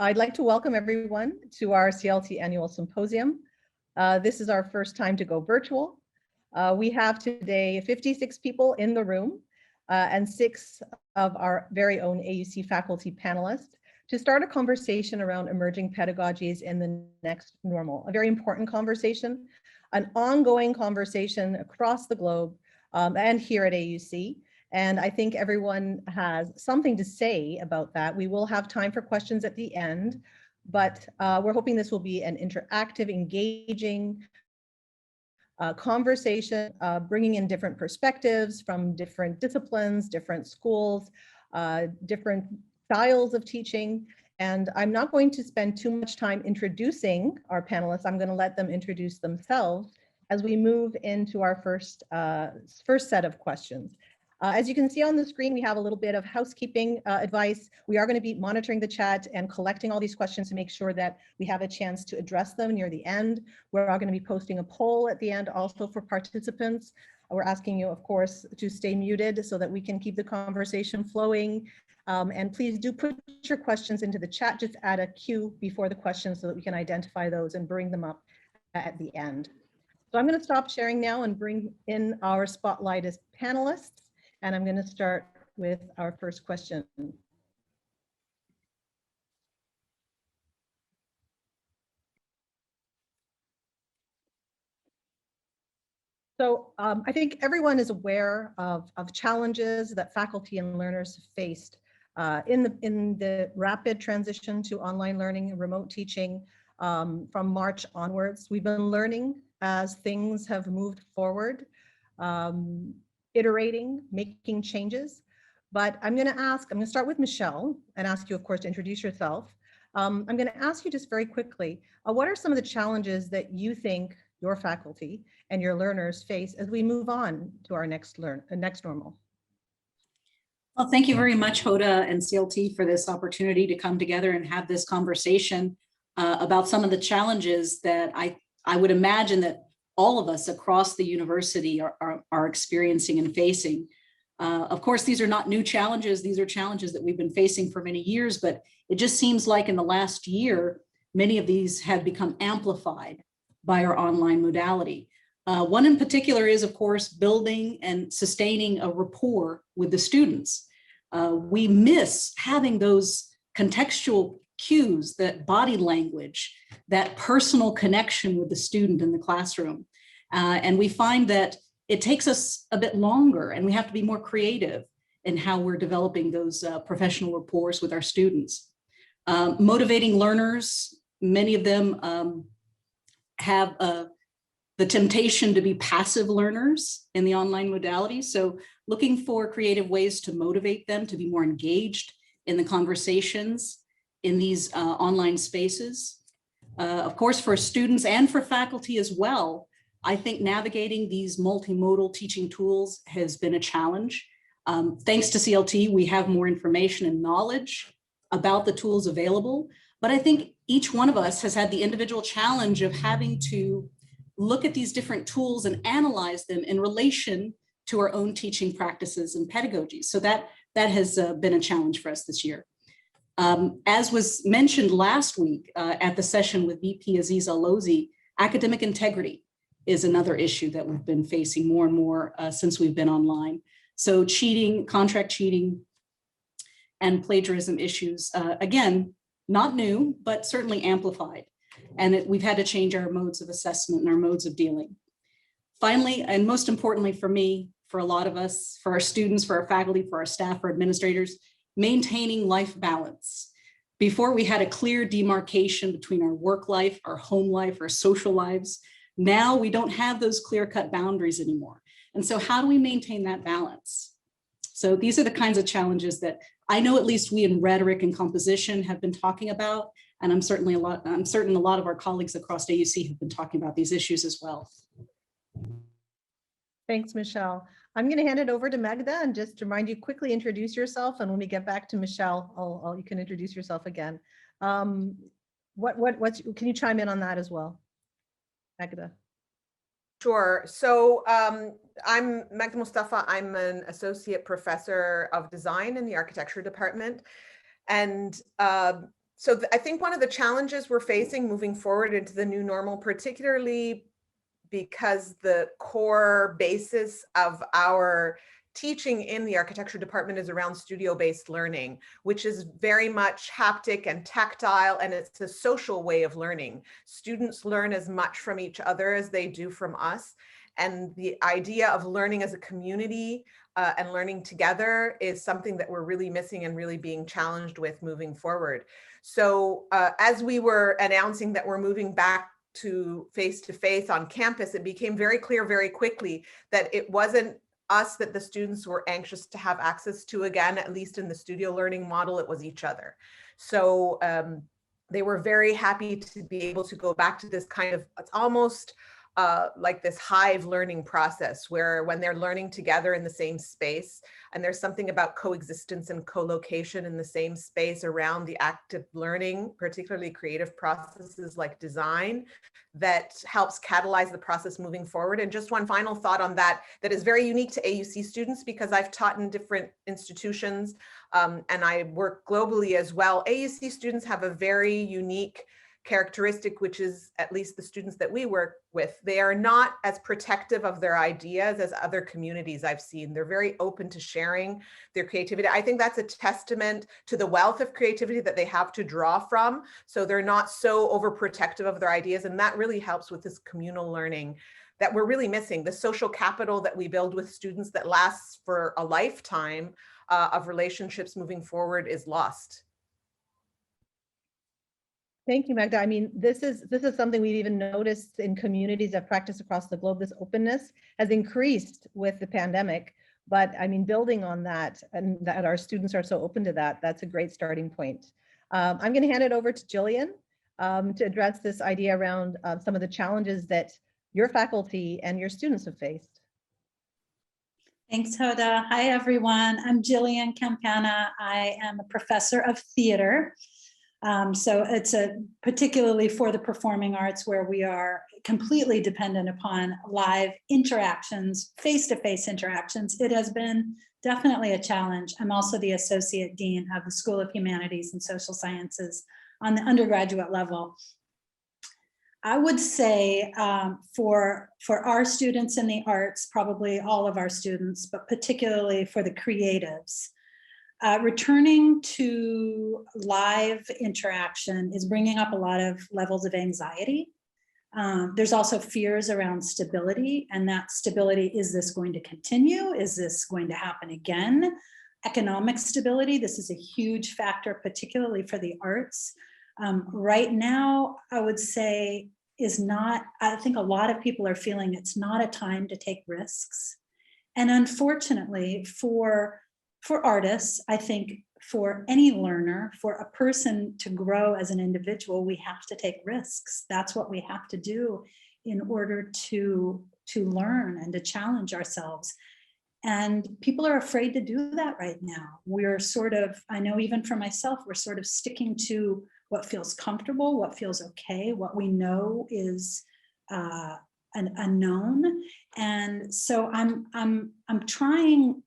I'd like to welcome everyone to our CLT Annual Symposium. This is our first time to go virtual. We have today 56 people in the room and 6 of our very own AUC faculty panelists to start a conversation around emerging pedagogies in the next normal, a very important conversation, an ongoing conversation across the globe and here at AUC. And I think everyone has something to say about that. We will have time for questions at the end, but we're hoping this will be an interactive, engaging conversation, bringing in different perspectives from different disciplines, different schools, different styles of teaching. And I'm not going to spend too much time introducing our panelists. I'm going to let them introduce themselves as we move into our first set of questions. As you can see on the screen, we have a little bit of housekeeping advice. We are going to be monitoring the chat and collecting all these questions to make sure that we have a chance to address them near the end. We're all going to be posting a poll at the end also for participants. We're asking you, of course, to stay muted so that we can keep the conversation flowing. And please do put your questions into the chat. Just add a Q before the questions so that we can identify those and bring them up at the end. So I'm going to stop sharing now and bring in our spotlight as panelists. And I'm going to start with our first question. So I think everyone is aware of challenges that faculty and learners faced in the rapid transition to online learning and remote teaching from March onwards. We've been learning as things have moved forward. Iterating, making changes, but I'm going to start with Michelle and ask you, of course, to introduce yourself. I'm going to ask you just very quickly, what are some of the challenges that you think your faculty and your learners face as we move on to our next normal? Well, thank you very much, Hoda and CLT, for this opportunity to come together and have this conversation about some of the challenges that I would imagine that all of us across the university are experiencing and facing. Of course, these are not new challenges. These are challenges that we've been facing for many years, but it just seems like in the last year, many of these have become amplified by our online modality. One in particular is, of course, building and sustaining a rapport with the students. We miss having those contextual cues, that body language, that personal connection with the student in the classroom. And we find that it takes us a bit longer and we have to be more creative in how we're developing those professional rapports with our students. Motivating learners, many of them have the temptation to be passive learners in the online modality. So looking for creative ways to motivate them to be more engaged in the conversations in these online spaces. Of course, for students and for faculty as well, I think navigating these multimodal teaching tools has been a challenge. Thanks to CLT, we have more information and knowledge about the tools available, but I think each one of us has had the individual challenge of having to look at these different tools and analyze them in relation to our own teaching practices and pedagogies. So that has been a challenge for us this year. As was mentioned last week at the session with VP Aziz Al-Lozi, academic integrity is another issue that we've been facing more and more since we've been online. So cheating, contract cheating, and plagiarism issues, again, not new, but certainly amplified. And we've had to change our modes of assessment and our modes of dealing. Finally, and most importantly for me, for a lot of us, for our students, for our faculty, for our staff, for administrators, maintaining life balance. Before we had a clear demarcation between our work life, our home life, our social lives. Now we don't have those clear-cut boundaries anymore. And so how do we maintain that balance? So these are the kinds of challenges that I know at least we in rhetoric and composition have been talking about. And I'm certain a lot of our colleagues across AUC have been talking about these issues as well. Thanks, Michelle. I'm going to hand it over to Magda and just remind you, quickly introduce yourself. And when we get back to Michelle, you can introduce yourself again. Can you chime in on that as well, Magda? Sure. So I'm Magda Mostafa. I'm an associate professor of design in the architecture department. And I think one of the challenges we're facing moving forward into the new normal, particularly because the core basis of our teaching in the architecture department is around studio-based learning, which is very much haptic and tactile, and it's a social way of learning. Students learn as much from each other as they do from us. And the idea of learning as a community and learning together is something that we're really missing and really being challenged with moving forward. So as we were announcing that we're moving back to face-to-face on campus, it became very clear very quickly that it wasn't us that the students were anxious to have access to again, at least in the studio learning model, it was each other. So they were very happy to be able to go back to this kind of, it's almost like this hive learning process where when they're learning together in the same space, and there's something about coexistence and co-location in the same space around the active learning, particularly creative processes like design, that helps catalyze the process moving forward. And just one final thought on that, that is very unique to AUC students, because I've taught in different institutions and I work globally as well. AUC students have a very unique characteristic, which is, at least the students that we work with, they are not as protective of their ideas as other communities I've seen. They're very open to sharing their creativity. I think that's a testament to the wealth of creativity that they have to draw from. So they're not so overprotective of their ideas. And that really helps with this communal learning that we're really missing. The social capital that we build with students that lasts for a lifetime of relationships moving forward is lost. Thank you, Magda. I mean, this is something we've even noticed in communities that practice across the globe. This openness has increased with the pandemic, but I mean, building on that, and that our students are so open to that, that's a great starting point. I'm going to hand it over to Jilian to address this idea around some of the challenges that your faculty and your students have faced. Thanks, Hoda. Hi, everyone. I'm Jilian Campana. I am a professor of theater. So it's particularly for the performing arts, where we are completely dependent upon live interactions, face-to-face interactions. It has been definitely a challenge. I'm also the Associate Dean of the School of Humanities and Social Sciences on the undergraduate level. I would say for our students in the arts, probably all of our students, but particularly for the creatives, returning to live interaction is bringing up a lot of levels of anxiety. There's also fears around stability, and that stability, is this going to continue? Is this going to happen again? Economic stability, this is a huge factor, particularly for the arts. Right now, I would say I think a lot of people are feeling it's not a time to take risks. And unfortunately, for artists, I think for any learner, for a person to grow as an individual, we have to take risks. That's what we have to do in order to learn and to challenge ourselves. And people are afraid to do that right now. We're sort of, I know even for myself, we're sort of sticking to what feels comfortable, what feels okay, what we know is an unknown. And so I'm trying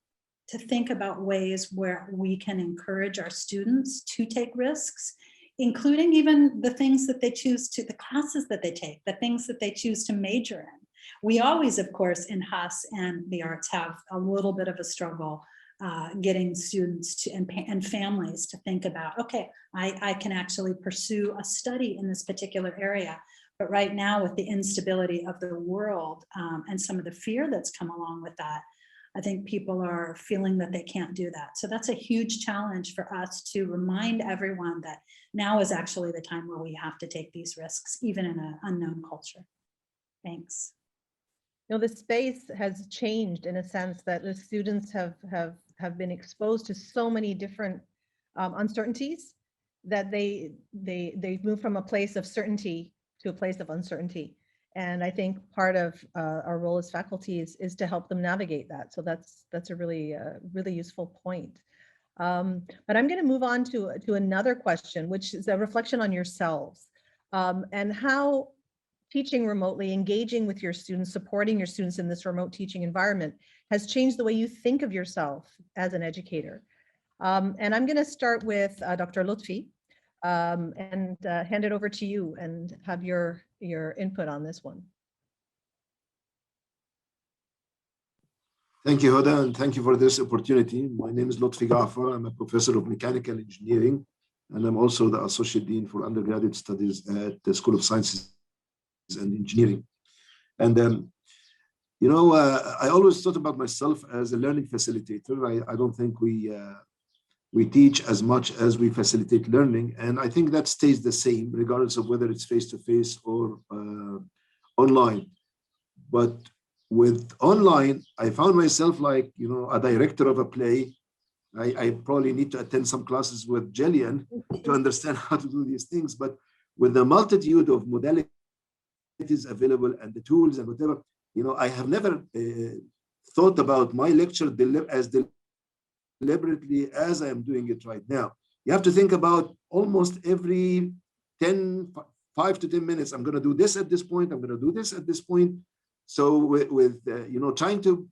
to think about ways where we can encourage our students to take risks, including even the things that they choose to, the classes that they take, the things that they choose to major in. We always, of course, in HUS and the arts have a little bit of a struggle getting students to and families to think about, okay, I can actually pursue a study in this particular area. But right now, with the instability of the world and some of the fear that's come along with that, I think people are feeling that they can't do that. So that's a huge challenge for us to remind everyone that now is actually the time where we have to take these risks, even in an unknown culture. Thanks. You know, the space has changed in a sense that the students have been exposed to so many different uncertainties that they've moved from a place of certainty to a place of uncertainty. And I think part of our role as faculty is to help them navigate that. So that's a really useful point. But I'm going to move on to another question, which is a reflection on yourselves and how teaching remotely, engaging with your students, supporting your students in this remote teaching environment has changed the way you think of yourself as an educator. And I'm going to start with Dr. Lotfi. and hand it over to you and have your input on this one. Thank you, Hoda, and thank you for this opportunity. My name is Lotfi Gaafar. I'm a professor of mechanical engineering, and I'm also the associate dean for undergraduate studies at the School of Sciences and Engineering. And you know, I always thought about myself as a learning facilitator. I don't think we teach as much as we facilitate learning, and I think that stays the same regardless of whether it's face-to-face or online. But with online, I found myself like, you know, a director of a play. I probably need to attend some classes with Jilian to understand how to do these things. But with the multitude of modalities available and the tools and whatever, you know, I have never thought about my lecture as deliberately as I am doing it right now. You have to think about almost every 5 to 10 minutes, I'm going to do this at this point, I'm going to do this at this point. So with you know, trying to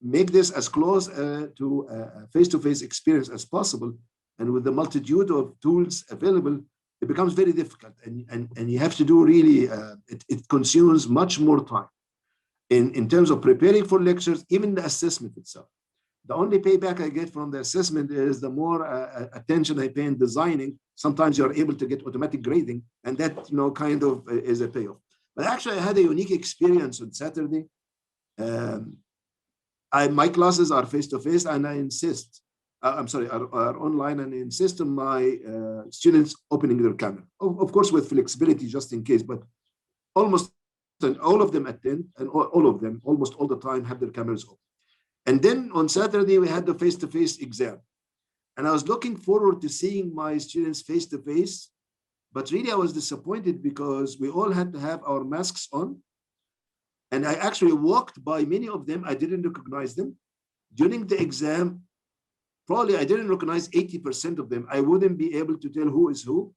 make this as close to a face-to-face experience as possible, and with the multitude of tools available, it becomes very difficult, and you have to do really, it consumes much more time in terms of preparing for lectures, even the assessment itself. The only payback I get from the assessment is the more attention I pay in designing. Sometimes you're able to get automatic grading, and that, you know, kind of is a payoff. But actually, I had a unique experience on Saturday. My classes are face-to-face, and I insist, are online, and I insist on my students opening their camera. Of course, with flexibility, just in case, but almost all of them attend, and all of them, almost all the time, have their cameras open. And then on Saturday, we had the face-to-face exam. And I was looking forward to seeing my students face-to-face, but really I was disappointed because we all had to have our masks on. And I actually walked by many of them. I didn't recognize them. During the exam, probably I didn't recognize 80% of them. I wouldn't be able to tell who is who.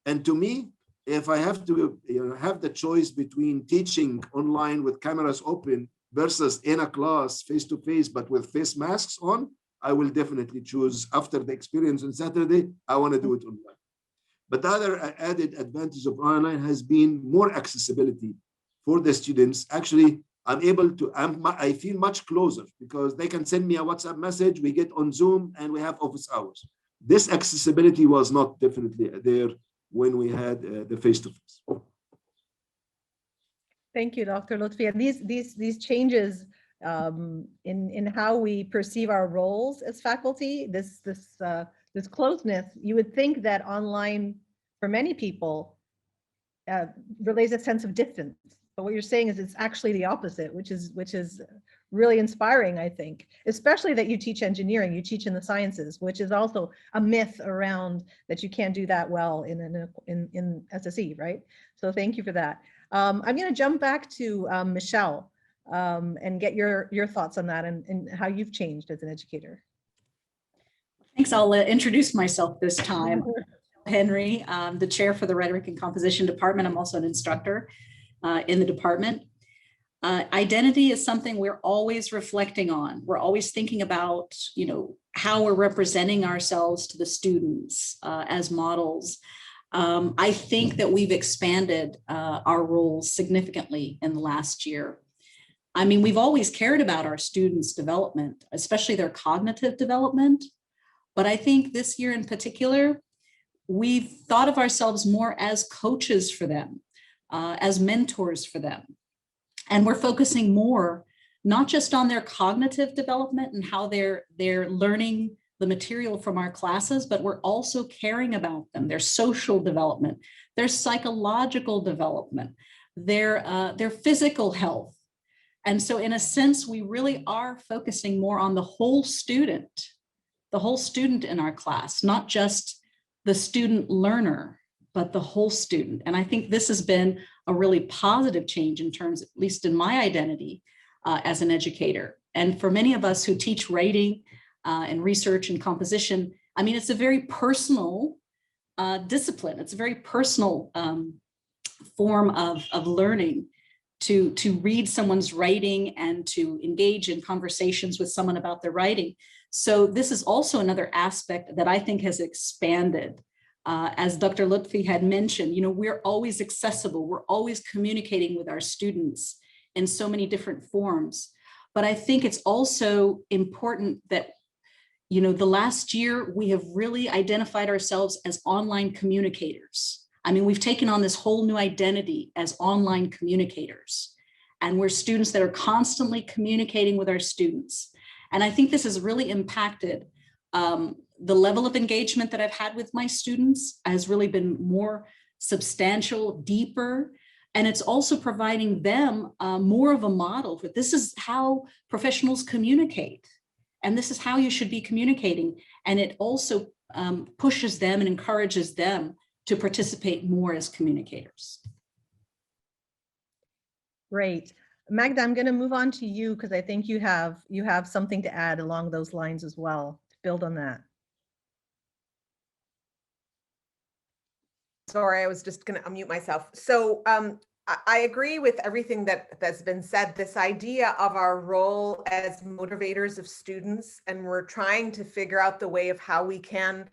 And to me, if I have to have the choice between teaching online with cameras open versus in a class face-to-face, but with face masks on, I will definitely choose, after the experience on Saturday, I want to do it online. But the other added advantage of online has been more accessibility for the students. Actually, I feel much closer because they can send me a WhatsApp message, we get on Zoom, and we have office hours. This accessibility was not definitely there when we had the face-to-face. Thank you, Dr. Lotfi. And these changes in how we perceive our roles as faculty, this closeness, you would think that online, for many people, relays a sense of distance. But what you're saying is it's actually the opposite, which is really inspiring, I think, especially that you teach engineering, you teach in the sciences, which is also a myth around that you can't do that well in SSE, right? So thank you for that. I'm going to jump back to Michelle and get your thoughts on that and how you've changed as an educator. Thanks. I'll introduce myself this time. Henry, the chair for the Rhetoric and Composition Department. I'm also an instructor in the department. Identity is something we're always reflecting on. We're always thinking about, you know, how we're representing ourselves to the students as models. I think that we've expanded our roles significantly in the last year. I mean, we've always cared about our students' development, especially their cognitive development. But I think this year in particular, we've thought of ourselves more as coaches for them, as mentors for them. And we're focusing more, not just on their cognitive development and how they're learning the material from our classes, but we're also caring about them, their social development, their psychological development, their physical health. And so in a sense, we really are focusing more on the whole student in our class, not just the student learner, but the whole student. And I think this has been a really positive change in terms, at least in my identity as an educator. And for many of us who teach writing and research and composition, I mean, it's a very personal discipline. It's a very personal form of learning to read someone's writing and to engage in conversations with someone about their writing. So this is also another aspect that I think has expanded As Dr. Lotfi had mentioned, we're always accessible. We're always communicating with our students in so many different forms. But I think it's also important that, the last year we have really identified ourselves as online communicators. I mean, we've taken on this whole new identity as online communicators. And we're students that are constantly communicating with our students. And I think this has really impacted the level of engagement that I've had with my students has really been more substantial, deeper, and it's also providing them more of a model for this is how professionals communicate, and this is how you should be communicating. And it also pushes them and encourages them to participate more as communicators. Great. Magda, I'm going to move on to you because I think you have something to add along those lines as well, to build on that. Sorry, I was just going to unmute myself. So I agree with everything that's been said. This idea of our role as motivators of students, and we're trying to figure out the way of how we can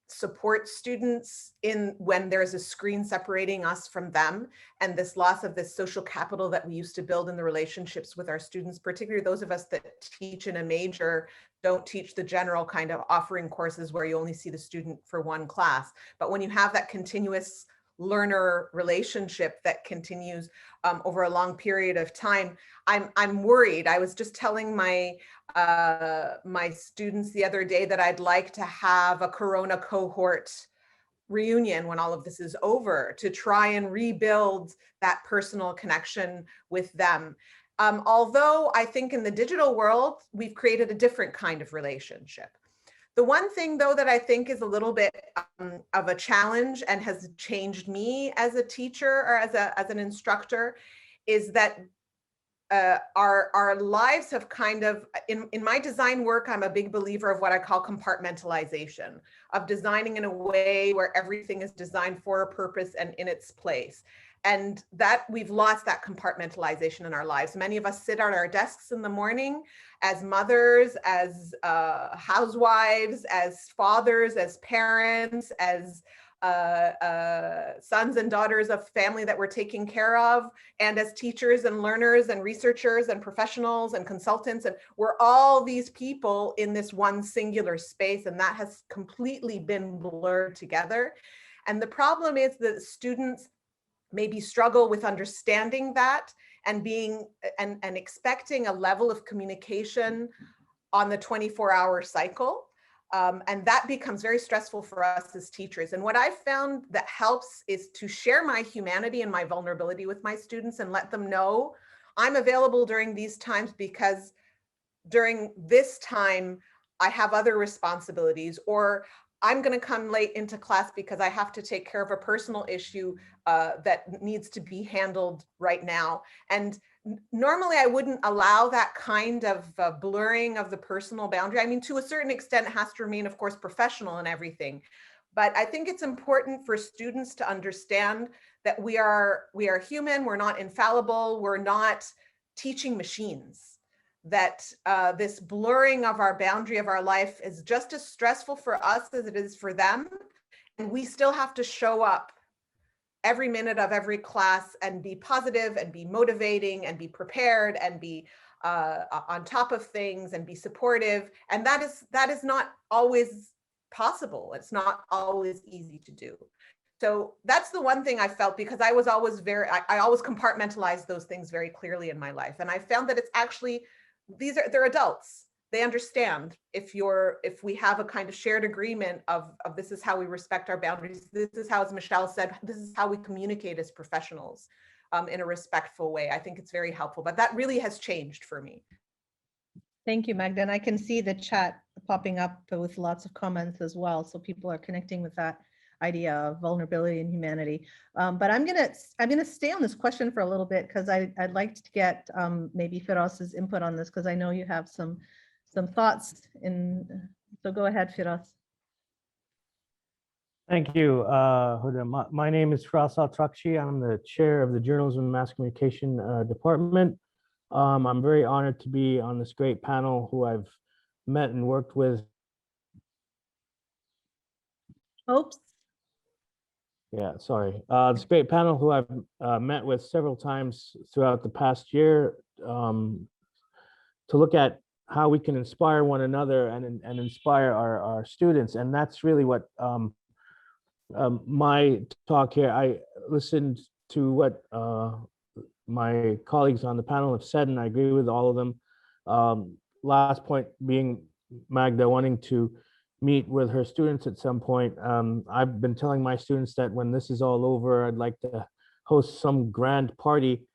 support students when there's a screen separating us from them, and this loss of this social capital that we used to build in the relationships with our students, particularly those of us that teach in a major, don't teach the general kind of offering courses where you only see the student for one class. But when you have that continuous learner relationship that continues over a long period of time, I'm worried. I was just telling my students the other day that I'd like to have a Corona cohort reunion when all of this is over to try and rebuild that personal connection with them. Although I think in the digital world, we've created a different kind of relationship. The one thing, though, that I think is a little bit of a challenge and has changed me as a teacher or as an instructor is that our lives have kind of, in my design work, I'm a big believer of what I call compartmentalization, of designing in a way where everything is designed for a purpose and in its place. And that we've lost that compartmentalization in our lives. Many of us sit at our desks in the morning as mothers, as housewives, as fathers, as parents, as sons and daughters of family that we're taking care of, and as teachers and learners and researchers and professionals and consultants. And we're all these people in this one singular space, and that has completely been blurred together. And the problem is that students maybe struggle with understanding that and expecting a level of communication on the 24-hour cycle. And that becomes very stressful for us as teachers. And what I've found that helps is to share my humanity and my vulnerability with my students and let them know I'm available during these times because during this time I have other responsibilities, or I'm going to come late into class because I have to take care of a personal issue that needs to be handled right now. And normally I wouldn't allow that kind of blurring of the personal boundary. I mean, to a certain extent, it has to remain, of course, professional and everything. But I think it's important for students to understand that we are human, we're not infallible, we're not teaching machines. That this blurring of our boundary of our life is just as stressful for us as it is for them. And we still have to show up every minute of every class and be positive and be motivating and be prepared and be on top of things and be supportive. And that is not always possible. It's not always easy to do. So that's the one thing I felt, because I was always I always compartmentalized those things very clearly in my life. And I found that it's actually, they're adults. They understand if we have a kind of shared agreement of this is how we respect our boundaries. This is how, as Michelle said, this is how we communicate as professionals in a respectful way. I think it's very helpful, but that really has changed for me. Thank you, Magda. And I can see the chat popping up with lots of comments as well. So people are connecting with that idea of vulnerability and humanity. But I'm gonna stay on this question for a little bit because I'd like to get maybe Firas's input on this, because I know you have some thoughts so go ahead, Firas. Thank you, Hoda. My name is Firas Al-Atraqchi. I'm the chair of the Journalism and Mass Communication department. I'm very honored to be on this great panel who I've met and worked with Oops. Yeah, sorry. This great panel who I've met with several times throughout the past year to look at how we can inspire one another and inspire our students. And that's really what my talk here, I listened to what my colleagues on the panel have said, and I agree with all of them. Last point being Magda wanting to meet with her students at some point. I've been telling my students that when this is all over, I'd like to host some grand party.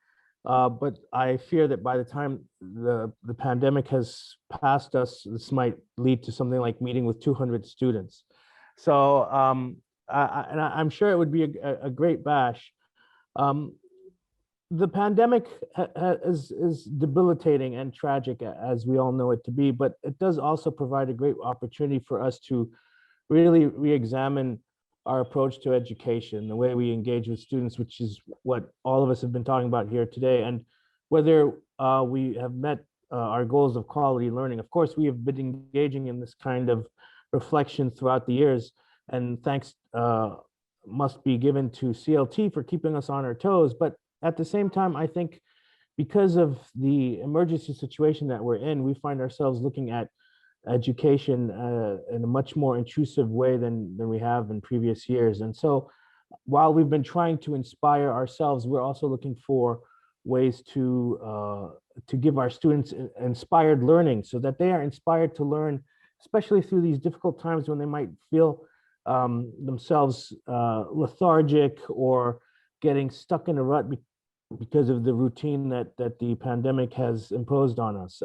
But I fear that by the time the pandemic has passed us, this might lead to something like meeting with 200 students. So I'm sure it would be a great bash. The pandemic is debilitating and tragic, as we all know it to be, but it does also provide a great opportunity for us to really re-examine our approach to education, the way we engage with students, which is what all of us have been talking about here today, and whether we have met our goals of quality learning. Of course, we have been engaging in this kind of reflection throughout the years, and thanks must be given to CLT for keeping us on our toes. But at the same time, I think because of the emergency situation that we're in, we find ourselves looking at education in a much more intrusive way than we have in previous years. And so while we've been trying to inspire ourselves, we're also looking for ways to give our students inspired learning so that they are inspired to learn, especially through these difficult times when they might feel themselves lethargic or getting stuck in a rut because of the routine that the pandemic has imposed on us.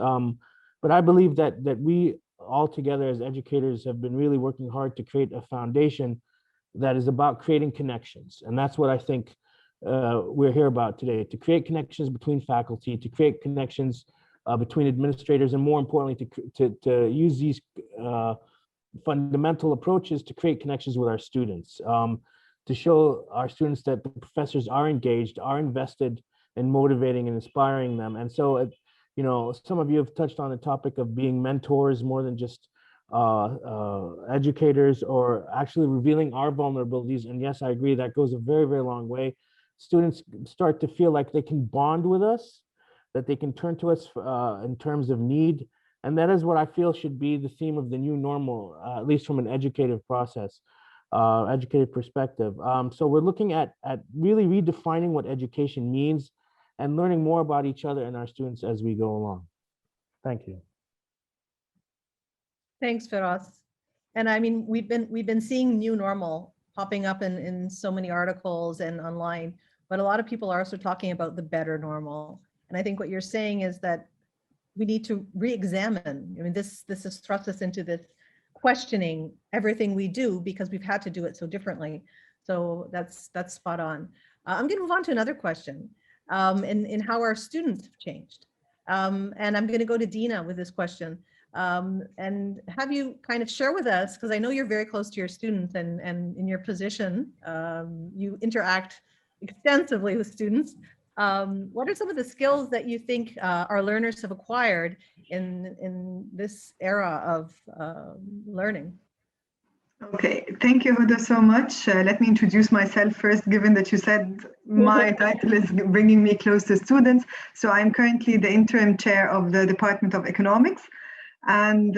But I believe that we all together as educators have been really working hard to create a foundation that is about creating connections. And that's what I think we're here about today, to create connections between faculty, to create connections between administrators, and more importantly, to use these fundamental approaches to create connections with our students, to show our students that the professors are engaged, are invested in motivating and inspiring them. And so, you know, some of you have touched on the topic of being mentors more than just educators, or actually revealing our vulnerabilities. And yes, I agree, that goes a very, very long way. Students start to feel like they can bond with us, that they can turn to us in terms of need. And that is what I feel should be the theme of the new normal, at least from an educative process, educative perspective. So we're looking at really redefining what education means and learning more about each other and our students as we go along. Thank you. Thanks, Firas. And I mean, we've been seeing new normal popping up in so many articles and online, but a lot of people are also talking about the better normal. And I think what you're saying is that we need to re-examine. I mean, this has thrust us into this questioning everything we do because we've had to do it so differently. So that's spot on. I'm going to move on to another question in how our students have changed. And I'm going to go to Dina with this question and have you kind of share with us, because I know you're very close to your students and in your position, you interact extensively with students. What are some of the skills that you think our learners have acquired in this era of learning? Okay, thank you, Hoda, so much. Let me introduce myself first, given that you said my title is bringing me close to students. So I'm currently the interim chair of the Department of Economics. And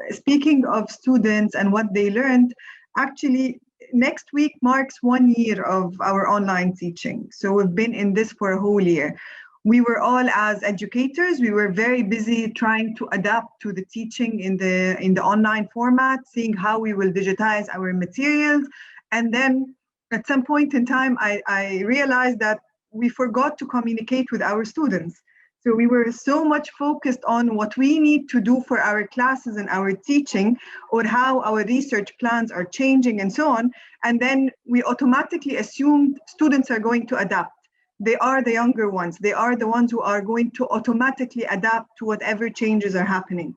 speaking of students and what they learned, actually, next week marks 1 year of our online teaching. So we've been in this for a whole year. We were all, as educators, we were very busy trying to adapt to the teaching in the online format, seeing how we will digitize our materials. And then at some point in time, I realized that we forgot to communicate with our students. So we were so much focused on what we need to do for our classes and our teaching, or how our research plans are changing and so on. And then we automatically assumed students are going to adapt. They are the younger ones. They are the ones who are going to automatically adapt to whatever changes are happening.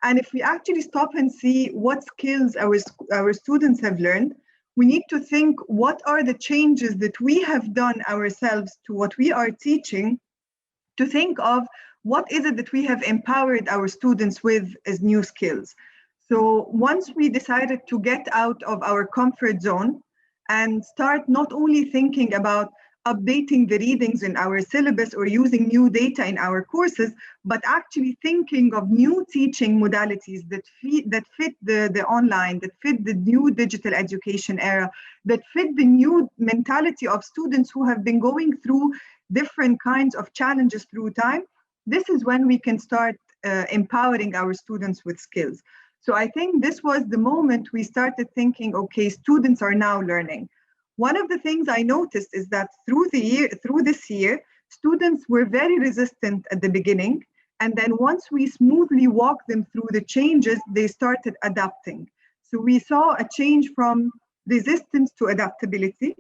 And if we actually stop and see what skills our students have learned, we need to think, what are the changes that we have done ourselves to what we are teaching, to think of what is it that we have empowered our students with as new skills. So once we decided to get out of our comfort zone and start not only thinking about updating the readings in our syllabus or using new data in our courses, but actually thinking of new teaching modalities that fit the online, that fit the new digital education era, that fit the new mentality of students who have been going through different kinds of challenges through time, this is when we can start empowering our students with skills. So I think this was the moment we started thinking, okay, students are now learning. One of the things I noticed is that through this year, students were very resistant at the beginning. And then once we smoothly walked them through the changes, they started adapting. So we saw a change from resistance to adaptability.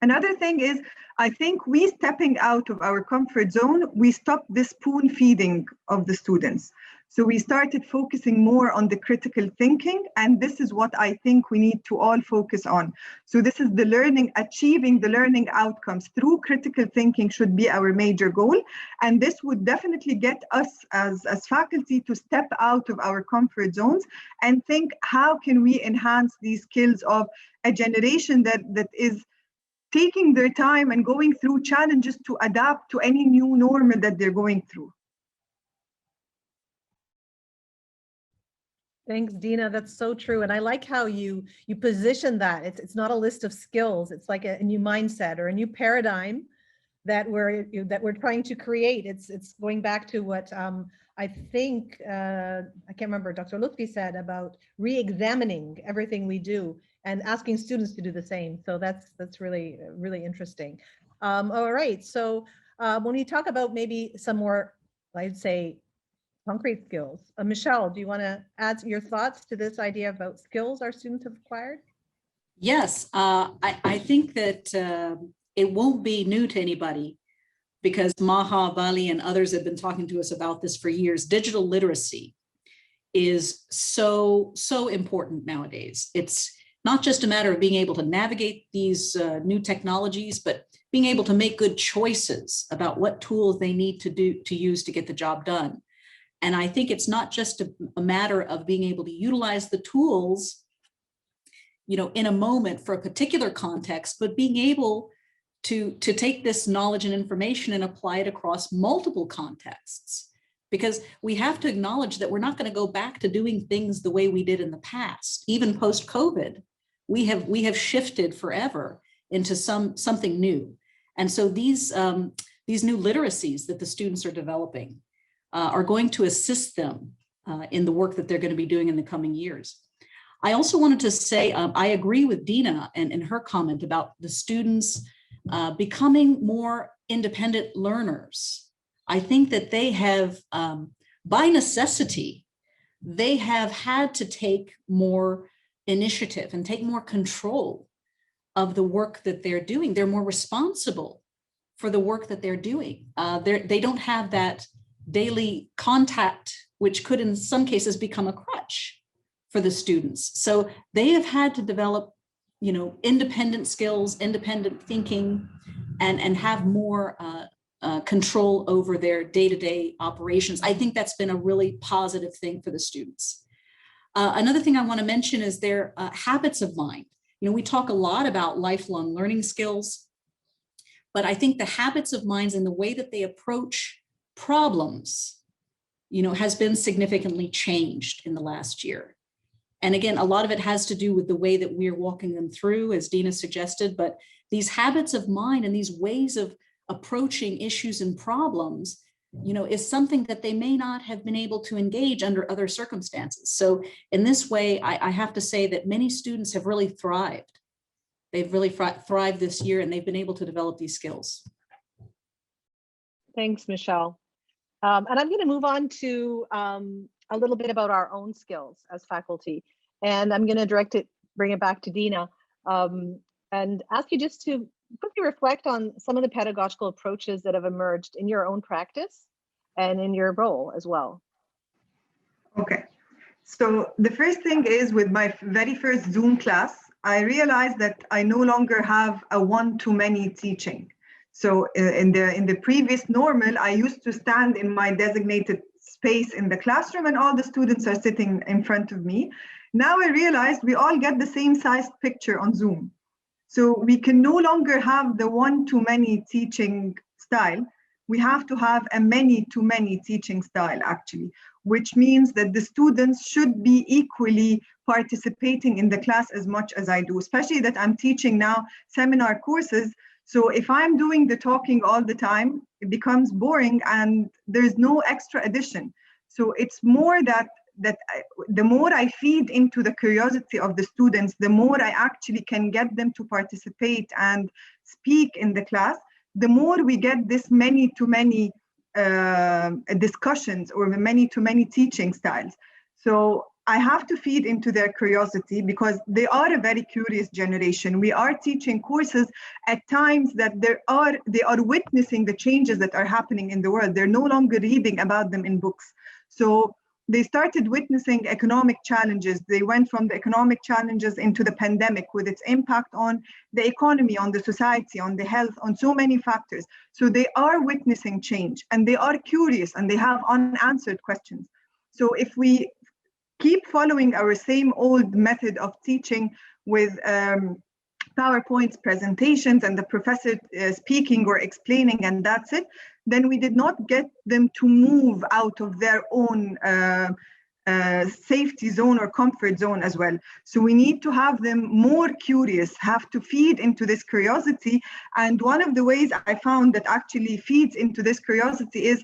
Another thing is, I think we stepping out of our comfort zone, we stopped the spoon feeding of the students. So we started focusing more on the critical thinking, and this is what I think we need to all focus on. So this is the learning, achieving the learning outcomes through critical thinking should be our major goal. And this would definitely get us as faculty to step out of our comfort zones and think, how can we enhance these skills of a generation that is taking their time and going through challenges to adapt to any new normal that they're going through. Thanks, Dina. That's so true. And I like how you position that. It's not a list of skills. It's like a new mindset or a new paradigm that we're trying to create. It's going back to what I think, I can't remember, Dr. Lotfi said about re-examining everything we do and asking students to do the same. So that's really, really interesting. All right, so when we talk about maybe some more, I'd say, concrete skills. Michelle, do you want to add your thoughts to this idea about skills our students have acquired? Yes, I think that it won't be new to anybody because Maha, Bali, and others have been talking to us about this for years. Digital literacy is so important nowadays. It's not just a matter of being able to navigate these new technologies, but being able to make good choices about what tools they need to use to get the job done. And I think it's not just a matter of being able to utilize the tools, in a moment for a particular context, but being able to take this knowledge and information and apply it across multiple contexts. Because we have to acknowledge that we're not going to go back to doing things the way we did in the past. Even post-COVID, we have shifted forever into something new. And so these new literacies that the students are developing are going to assist them in the work that they're going to be doing in the coming years. I also wanted to say, I agree with Dina and her comment about the students becoming more independent learners. I think that they have, by necessity, they have had to take more initiative and take more control of the work that they're doing. They're more responsible for the work that they're doing. They don't have that daily contact, which could in some cases become a crutch for the students. So they have had to develop, independent skills, independent thinking, and have more control over their day-to-day operations. I think that's been a really positive thing for the students. Another thing I want to mention is their habits of mind. We talk a lot about lifelong learning skills, but I think the habits of minds and the way that they approach problems, has been significantly changed in the last year. And again, a lot of it has to do with the way that we're walking them through, as Dina suggested, but these habits of mind and these ways of approaching issues and problems, is something that they may not have been able to engage under other circumstances. So in this way, I have to say that many students have really thrived. They've really thrived this year, and they've been able to develop these skills. Thanks, Michelle. And I'm going to move on to a little bit about our own skills as faculty. And I'm going to bring it back to Dina, and ask you just to quickly reflect on some of the pedagogical approaches that have emerged in your own practice and in your role as well. Okay. So the first thing is, with my very first Zoom class, I realized that I no longer have a one-to-many teaching. So in the previous normal, I used to stand in my designated space in the classroom and all the students are sitting in front of me. Now I realized we all get the same sized picture on Zoom. So we can no longer have the one-to-many teaching style. We have to have a many-to-many teaching style, actually, which means that the students should be equally participating in the class as much as I do, especially that I'm teaching now seminar courses. So if I'm doing the talking all the time, it becomes boring and there's no extra addition. So it's more that the more I feed into the curiosity of the students, the more I actually can get them to participate and speak in the class, the more we get this many-to-many discussions or many-to-many teaching styles. So I have to feed into their curiosity because they are a very curious generation. We are teaching courses at times that they are witnessing the changes that are happening in the world. They're no longer reading about them in books. So they started witnessing economic challenges. They went from the economic challenges into the pandemic with its impact on the economy, on the society, on the health, on so many factors. So they are witnessing change and they are curious and they have unanswered questions. So if we keep following our same old method of teaching with PowerPoints, presentations, and the professor speaking or explaining, and that's it, then we did not get them to move out of their own safety zone or comfort zone as well. So we need to have them more curious, have to feed into this curiosity. And one of the ways I found that actually feeds into this curiosity is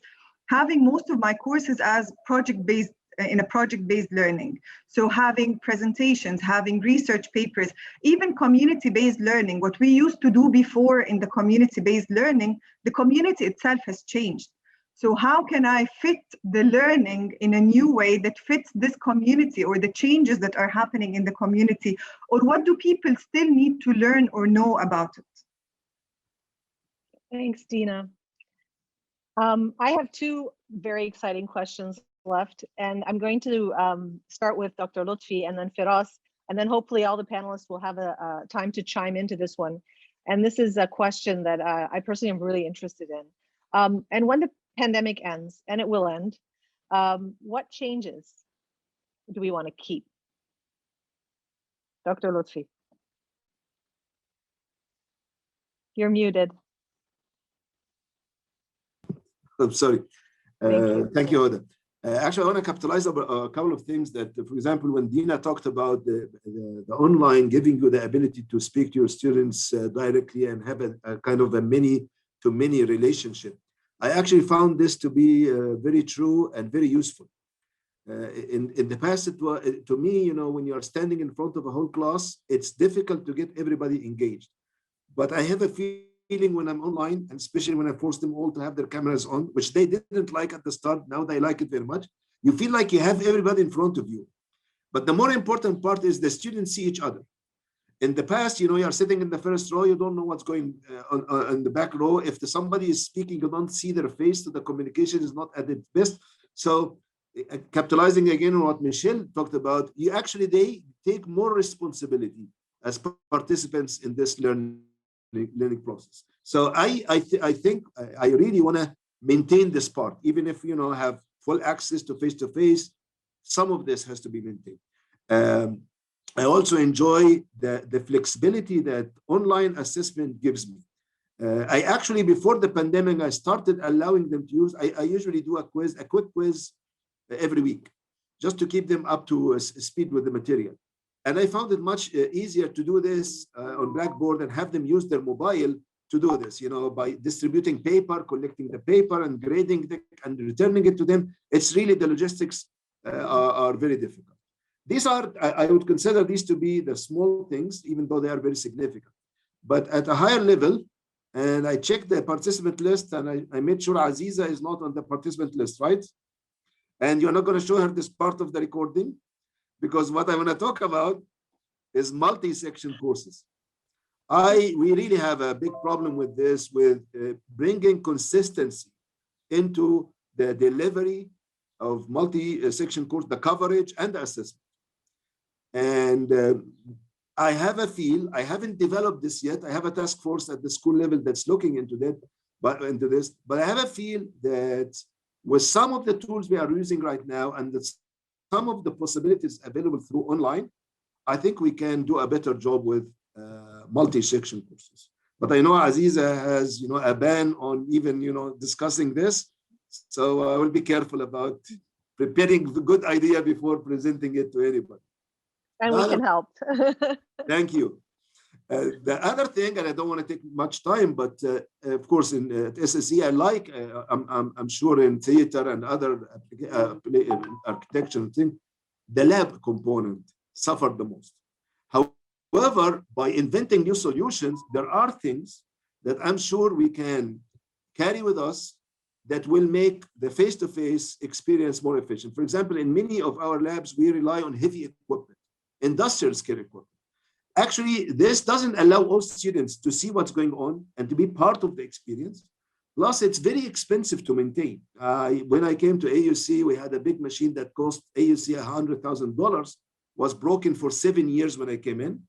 having most of my courses as project-based, in a project-based learning. So having presentations, having research papers, even community-based learning. What we used to do before in the community-based learning, the community itself has changed. So how can I fit the learning in a new way that fits this community or the changes that are happening in the community? Or what do people still need to learn or know about it? Thanks, Dina. I have two very exciting questions left, and I'm going to start with Dr. Lotfi and then Firas, and then hopefully all the panelists will have a time to chime into this one. And this is a question that I personally am really interested in. And when the pandemic ends, and it will end, what changes do we want to keep? Dr. Lotfi. You're muted. I'm sorry. Thank you. Hoda. Actually, I want to capitalize on a couple of things that, for example, when Dina talked about the online giving you the ability to speak to your students directly and have a kind of a many-to-many relationship, I actually found this to be very true and very useful. In the past, it was, to me, you know, when you are standing in front of a whole class, it's difficult to get everybody engaged. But I have a feeling when I'm online, and especially when I force them all to have their cameras on, which they didn't like at the start, now they like it very much, you feel like you have everybody in front of you. But the more important part is the students see each other. In the past, you know, you're sitting in the first row, you don't know what's going on the back row. If somebody is speaking, you don't see their face, so the communication is not at its best. So capitalizing again on what Michelle talked about, they take more responsibility as participants in this learning process. So I think I really want to maintain this part, even if, you know, have full access to face-to-face, some of this has to be maintained. I also enjoy the flexibility that online assessment gives me. I actually, before the pandemic, I started allowing them to use, I usually do a quick quiz every week, just to keep them up to speed with the material. And I found it much easier to do this on Blackboard and have them use their mobile to do this, you know, by distributing paper, collecting the paper and grading it and returning it to them. It's really, the logistics are very difficult. These are, I would consider these to be the small things, even though they are very significant. But at a higher level, and I checked the participant list and I made sure Aziza is not on the participant list, right? And you're not going to show her this part of the recording, because what I want to talk about is multi-section courses. We really have a big problem with this, with bringing consistency into the delivery of multi-section course, the coverage and the assessment. And I have a feel, I haven't developed this yet. I have a task force at the school level that's looking into that, but I have a feel that with some of the tools we are using right now and some of the possibilities available through online, I think we can do a better job with multi-section courses. But I know Aziza has, a ban on even, discussing this. So I will be careful about preparing the good idea before presenting it to anybody. And we can help. Thank you. The other thing, and I don't want to take much time, but of course in SSE, I like, I'm sure in theater and other architecture thing, the lab component suffered the most. However, by inventing new solutions, there are things that I'm sure we can carry with us that will make the face-to-face experience more efficient. For example, in many of our labs, we rely on heavy equipment, industrial scale equipment. Actually, this doesn't allow all students to see what's going on and to be part of the experience. Plus, it's very expensive to maintain. When I came to AUC, we had a big machine that cost AUC $100,000, was broken for 7 years when I came in.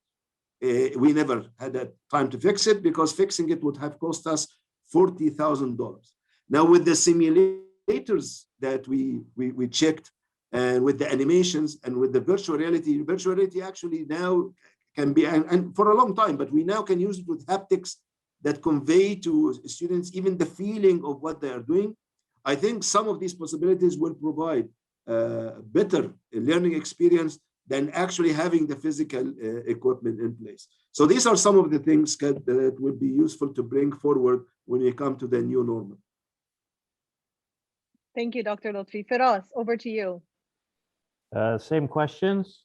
We never had that time to fix it because fixing it would have cost us $40,000. Now, with the simulators that we checked, and with the animations and with the virtual reality actually now can be, and for a long time, but we now can use it with haptics that convey to students even the feeling of what they are doing. I think some of these possibilities will provide a better learning experience than actually having the physical equipment in place. So these are some of the things that would be useful to bring forward when we come to the new normal. Thank you, Dr. Lotfi. Firas, over to you. Same questions.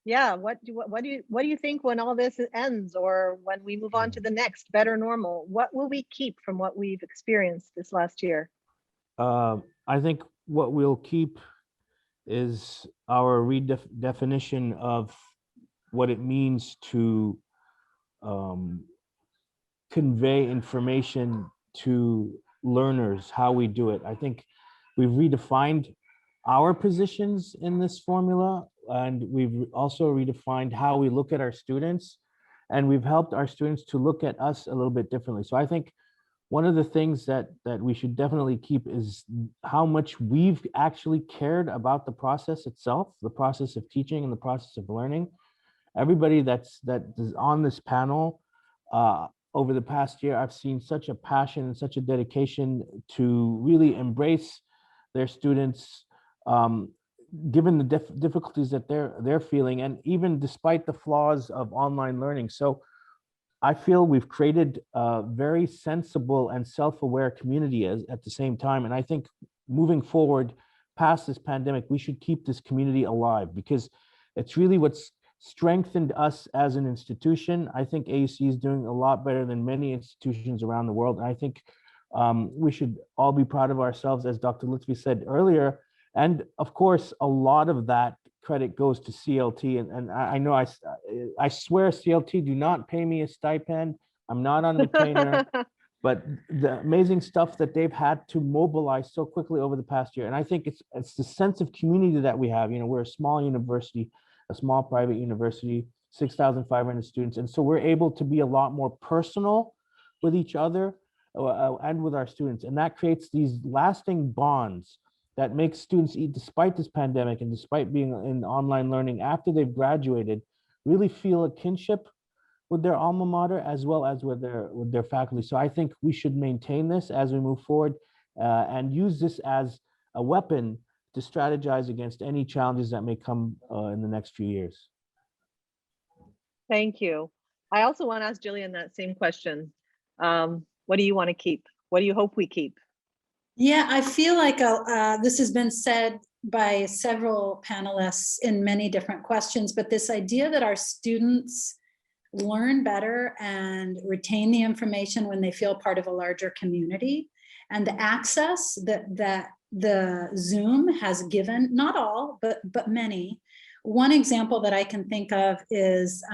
Yeah, what do you think when all this ends, or when we move on to the next better normal? What will we keep from what we've experienced this last year? I think what we'll keep is our redefinition of what it means to convey information to learners, how we do it. I think we've redefined our positions in this formula, and we've also redefined how we look at our students, and we've helped our students to look at us a little bit differently. So I think one of the things that we should definitely keep is how much we've actually cared about the process itself, the process of teaching and the process of learning. Everybody that is on this panel, over the past year, I've seen such a passion and such a dedication to really embrace their students, given the difficulties that they're feeling, and even despite the flaws of online learning. So I feel we've created a very sensible and self-aware community at the same time. And I think moving forward past this pandemic, we should keep this community alive, because it's really what's strengthened us as an institution. I think AUC is doing a lot better than many institutions around the world. And I think we should all be proud of ourselves, as Dr. Lotfi said earlier. And of course, a lot of that credit goes to CLT. And I know I swear CLT do not pay me a stipend. I'm not on retainer, but the amazing stuff that they've had to mobilize so quickly over the past year. And I think it's the sense of community that we have. We're a small university, a small private university, 6,500 students. And so we're able to be a lot more personal with each other and with our students. And that creates these lasting bonds that makes students, despite this pandemic and despite being in online learning after they've graduated, really feel a kinship with their alma mater as well as with their faculty. So I think we should maintain this as we move forward and use this as a weapon to strategize against any challenges that may come in the next few years. Thank you. I also want to ask Jilian that same question. What do you want to keep? What do you hope we keep? Yeah, I feel like this has been said by several panelists in many different questions, but this idea that our students learn better and retain the information when they feel part of a larger community, and the access that the Zoom has given, not all, but many. One example that I can think of is,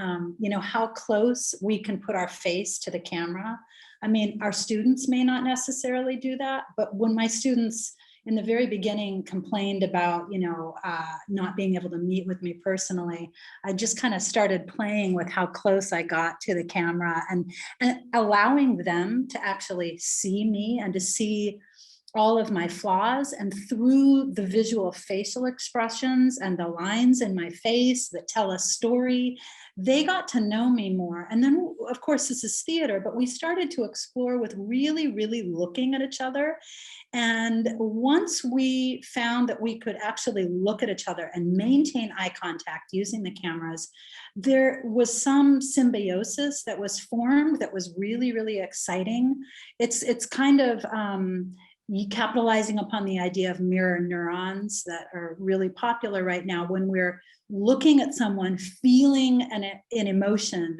how close we can put our face to the camera. I mean, our students may not necessarily do that, but when my students in the very beginning complained about, not being able to meet with me personally, I just kind of started playing with how close I got to the camera and allowing them to actually see me and to see all of my flaws, and through the visual facial expressions and the lines in my face that tell a story, they got to know me more. And then, of course, this is theater, but we started to explore with really, really looking at each other. And once we found that we could actually look at each other and maintain eye contact using the cameras, there was some symbiosis that was formed that was really, really exciting. It's kind of capitalizing upon the idea of mirror neurons that are really popular right now. When we're looking at someone, feeling an emotion,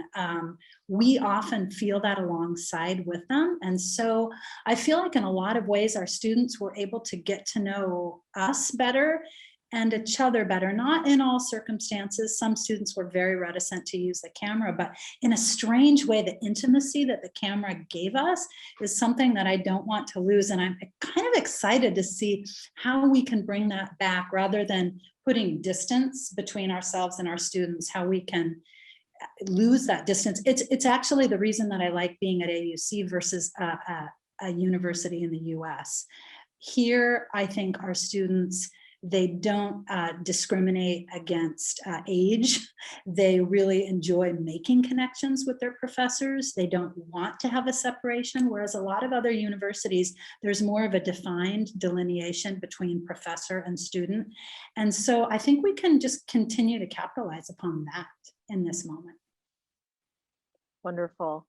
we often feel that alongside with them. And so I feel like in a lot of ways, our students were able to get to know us better and each other better. Not in all circumstances. Some students were very reticent to use the camera, but in a strange way, the intimacy that the camera gave us is something that I don't want to lose. And I'm kind of excited to see how we can bring that back, rather than putting distance between ourselves and our students, how we can lose that distance. It's actually the reason that I like being at AUC versus a university in the US. Here, I think our students, they don't discriminate against age. They really enjoy making connections with their professors. They don't want to have a separation, whereas a lot of other universities, there's more of a defined delineation between professor and student. And so I think we can just continue to capitalize upon that in this moment. Wonderful.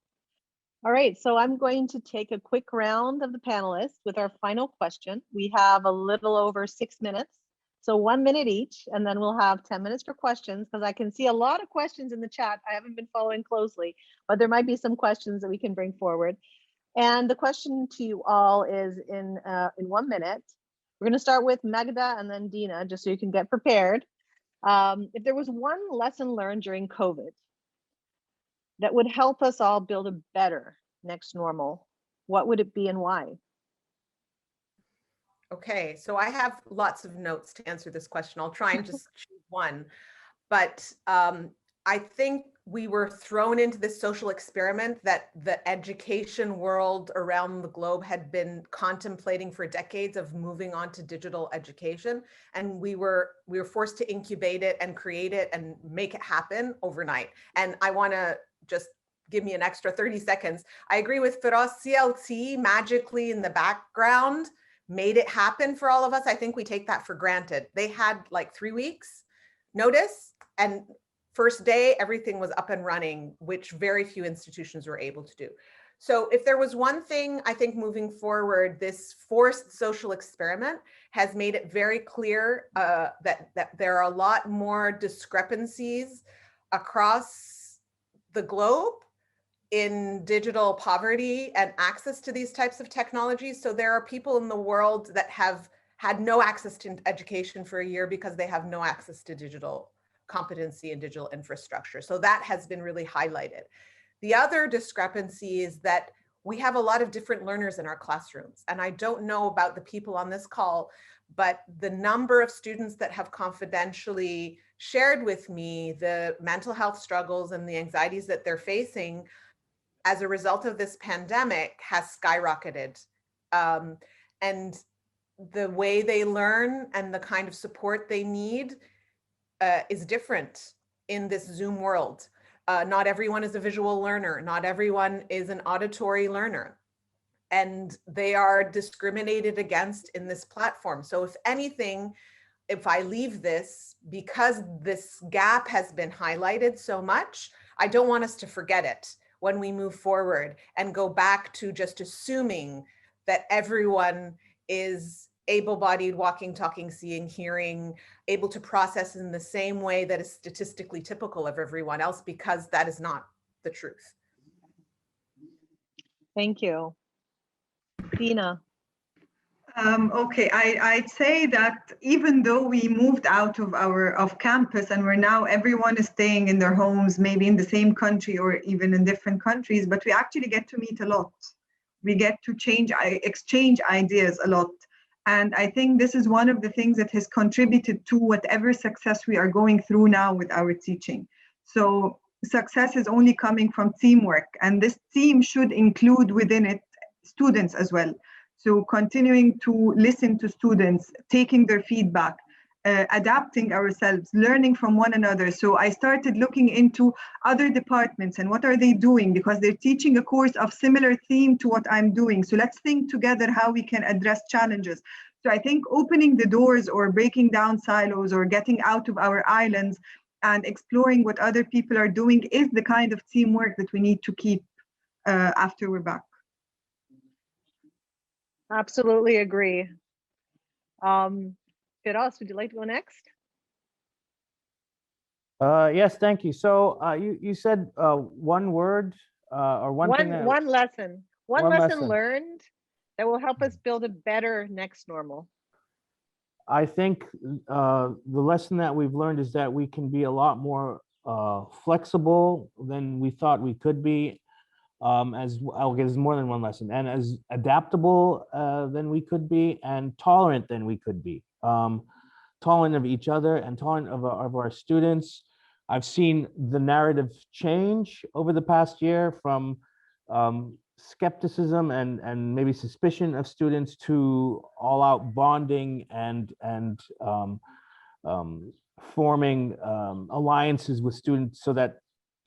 All right, so I'm going to take a quick round of the panelists with our final question. We have a little over 6 minutes, so 1 minute each, and then we'll have 10 minutes for questions, because I can see a lot of questions in the chat. I haven't been following closely, but there might be some questions that we can bring forward. And the question to you all is in 1 minute. We're going to start with Magda and then Dina, just so you can get prepared. If there was one lesson learned during COVID that would help us all build a better next normal, what would it be and why? Okay, so I have lots of notes to answer this question. I'll try and just choose one. But I think we were thrown into this social experiment that the education world around the globe had been contemplating for decades, of moving on to digital education. And we were forced to incubate it and create it and make it happen overnight. And I want to just give me an extra 30 seconds. I agree with Firas. CLT magically in the background made it happen for all of us. I think we take that for granted. They had like 3 weeks notice, and first day, everything was up and running, which very few institutions were able to do. So if there was one thing, I think moving forward, this forced social experiment has made it very clear that there are a lot more discrepancies across the globe in digital poverty and access to these types of technologies. So there are people in the world that have had no access to education for a year because they have no access to digital competency and digital infrastructure. So that has been really highlighted. The other discrepancy is that we have a lot of different learners in our classrooms. And I don't know about the people on this call, but the number of students that have confidentially shared with me the mental health struggles and the anxieties that they're facing as a result of this pandemic has skyrocketed. And the way they learn and the kind of support they need is different in this Zoom world. Not everyone is a visual learner. Not everyone is an auditory learner. And they are discriminated against in this platform. So if anything, if I leave this, because this gap has been highlighted so much, I don't want us to forget it when we move forward and go back to just assuming that everyone is able-bodied, walking, talking, seeing, hearing, able to process in the same way that is statistically typical of everyone else, because that is not the truth. Thank you. Dina. Okay, I'd say that even though we moved out of campus and everyone is staying in their homes, maybe in the same country or even in different countries, but we actually get to meet a lot. We get to exchange ideas a lot. And I think this is one of the things that has contributed to whatever success we are going through now with our teaching. So success is only coming from teamwork, and this team should include within it students as well. So continuing to listen to students, taking their feedback, adapting ourselves, learning from one another. So I started looking into other departments and what are they doing, because they're teaching a course of similar theme to what I'm doing. So let's think together how we can address challenges. So I think opening the doors or breaking down silos or getting out of our islands and exploring what other people are doing is the kind of teamwork that we need to keep after we're back. Absolutely agree. Firas, would you like to go next? Yes, thank you. So you said one word or one thing that, One lesson one lesson. learned that will help us build a better next normal. I think the lesson that we've learned is that we can be a lot more flexible than we thought we could be. There's more than one lesson, and as adaptable than we could be, and tolerant than we could be. Tolerant of each other and tolerant of our students. I've seen the narrative change over the past year from skepticism and maybe suspicion of students to all-out bonding and forming alliances with students so that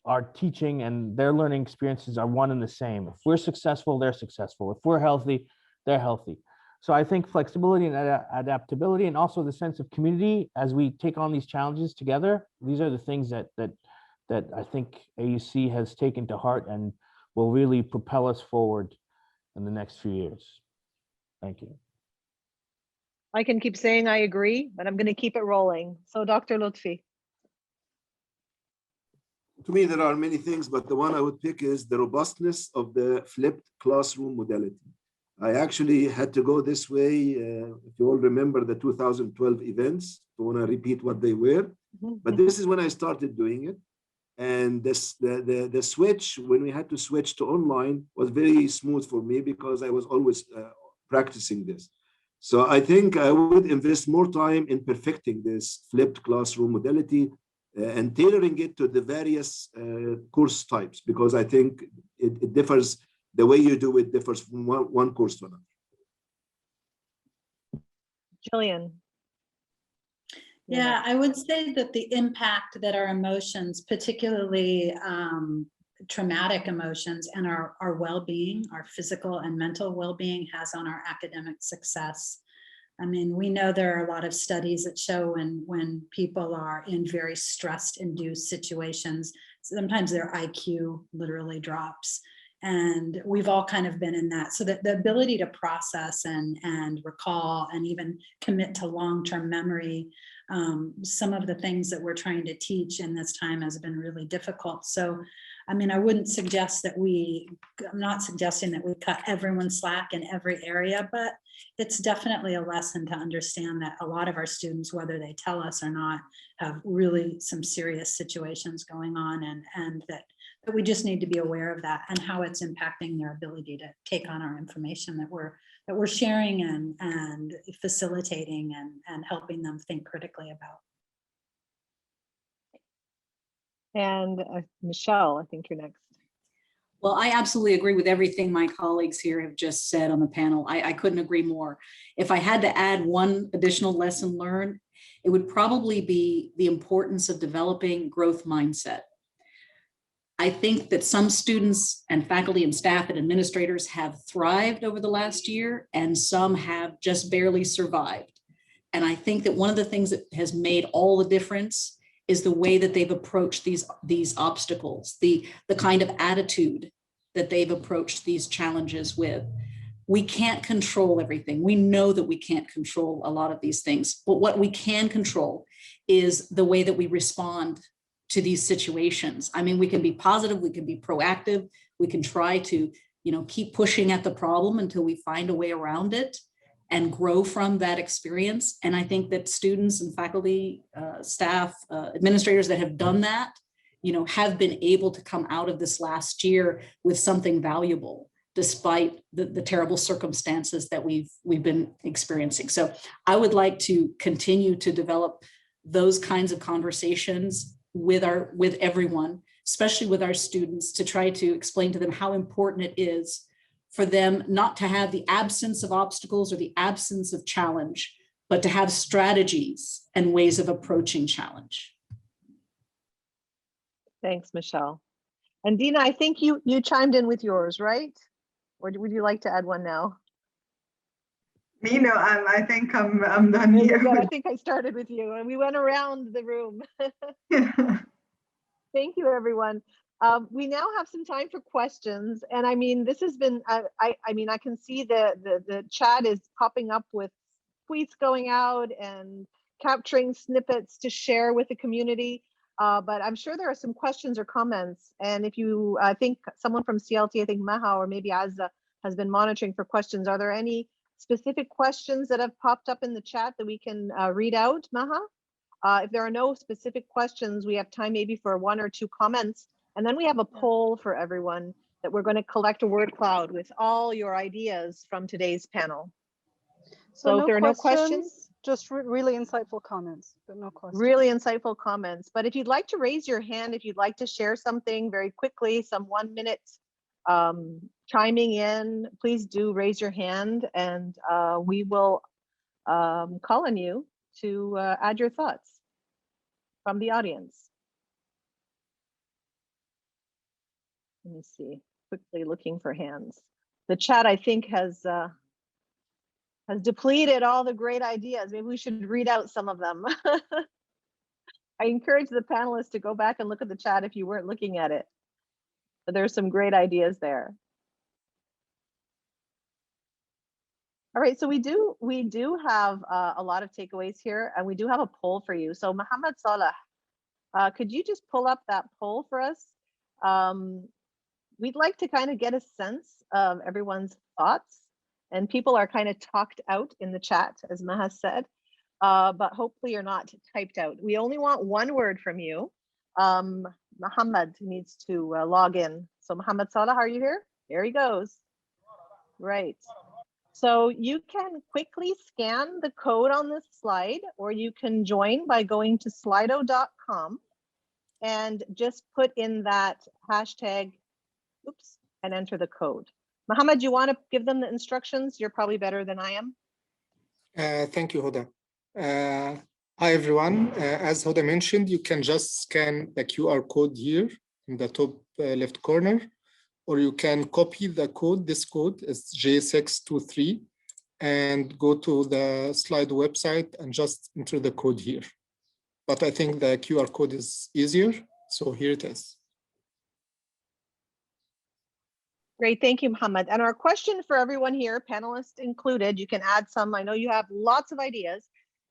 our teaching and their learning experiences are one and the same. If we're successful, they're successful. If we're healthy, they're healthy. So I think flexibility and adaptability, and also the sense of community as we take on these challenges together, these are the things that I think AUC has taken to heart and will really propel us forward in the next few years. Thank you. I can keep saying I agree, but I'm going to keep it rolling. So Dr. Lotfi. To me, there are many things, but the one I would pick is the robustness of the flipped classroom modality. I actually had to go this way. If you all remember the 2012 events, I want to repeat what they were, but this is when I started doing it. And the switch, when we had to switch to online, was very smooth for me because I was always practicing this. So I think I would invest more time in perfecting this flipped classroom modality and tailoring it to the various course types, because I think it differs. The way you do it differs from one course to another. Jillian. Yeah, I would say that the impact that our emotions, particularly traumatic emotions, and our well-being, our physical and mental well-being, has on our academic success. I mean, we know there are a lot of studies that show when people are in very stress-induced situations, sometimes their IQ literally drops. And we've all kind of been in that. So that the ability to process and recall and even commit to long-term memory, some of the things that we're trying to teach in this time has been really difficult. So, I mean, I wouldn't suggest that I'm not suggesting that we cut everyone slack in every area, but it's definitely a lesson to understand that a lot of our students, whether they tell us or not, have really some serious situations going on, and that we just need to be aware of that and how it's impacting their ability to take on our information that we're sharing and facilitating and helping them think critically about. And Michelle, I think you're next. Well, I absolutely agree with everything my colleagues here have just said on the panel. I couldn't agree more. If I had to add one additional lesson learned, it would probably be the importance of developing growth mindset. I think that some students and faculty and staff and administrators have thrived over the last year, and some have just barely survived. And I think that one of the things that has made all the difference is the way that they've approached these obstacles, the kind of attitude that they've approached these challenges with. We can't control everything. We know that we can't control a lot of these things, but what we can control is the way that we respond to these situations. I mean, we can be positive, we can be proactive, we can try to, keep pushing at the problem until we find a way around it and grow from that experience. And I think that students and faculty, staff, administrators that have done that, have been able to come out of this last year with something valuable, despite the terrible circumstances that we've been experiencing. So I would like to continue to develop those kinds of conversations with everyone, especially with our students, to try to explain to them how important it is for them not to have the absence of obstacles or the absence of challenge, but to have strategies and ways of approaching challenge. Thanks, Michelle. And Dina, I think you chimed in with yours, right? Or would you like to add one now? Me, no, I think I'm done There you here. go. I think I started with you and we went around the room. Thank you, everyone. We now have some time for questions. And I mean, this has been, I mean, I can see the chat is popping up with tweets going out and capturing snippets to share with the community. But I'm sure there are some questions or comments. And if you, I think someone from CLT, I think Maha or maybe Azza has been monitoring for questions. Are there any specific questions that have popped up in the chat that we can read out, Maha? If there are no specific questions, we have time maybe for one or two comments. And then we have a poll for everyone that we're going to collect a word cloud with all your ideas from today's panel. So if there are no questions, just really insightful comments, but no questions. Really insightful comments. But if you'd like to raise your hand, if you'd like to share something very quickly, some 1 minute chiming in, please do raise your hand and we will call on you to add your thoughts from the audience. Let me see, quickly looking for hands. The chat, I think, has depleted all the great ideas. Maybe we should read out some of them. I encourage the panelists to go back and look at the chat if you weren't looking at it. But there's some great ideas there. All right, so we do have a lot of takeaways here, and we do have a poll for you. So Mohammed Salah, could you just pull up that poll for us? We'd like to kind of get a sense of everyone's thoughts, and people are kind of talked out in the chat, as Maha said, but hopefully you're not typed out. We only want one word from you. Mohammed needs to log in. So Mohammed Salah, are you here? Here he goes. Right. So you can quickly scan the code on this slide, or you can join by going to slido.com and just put in that hashtag, oops, and enter the code. Mohammed, you want to give them the instructions? You're probably better than I am. Thank you, Hoda. Hi, everyone. As Hoda mentioned, you can just scan the QR code here in the top left corner, or you can copy the code. This code is J623, and go to the Slido website and just enter the code here. But I think the QR code is easier, so here it is. Great, thank you, Mohammed. And our question for everyone here, panelists included, you can add some. I know you have lots of ideas.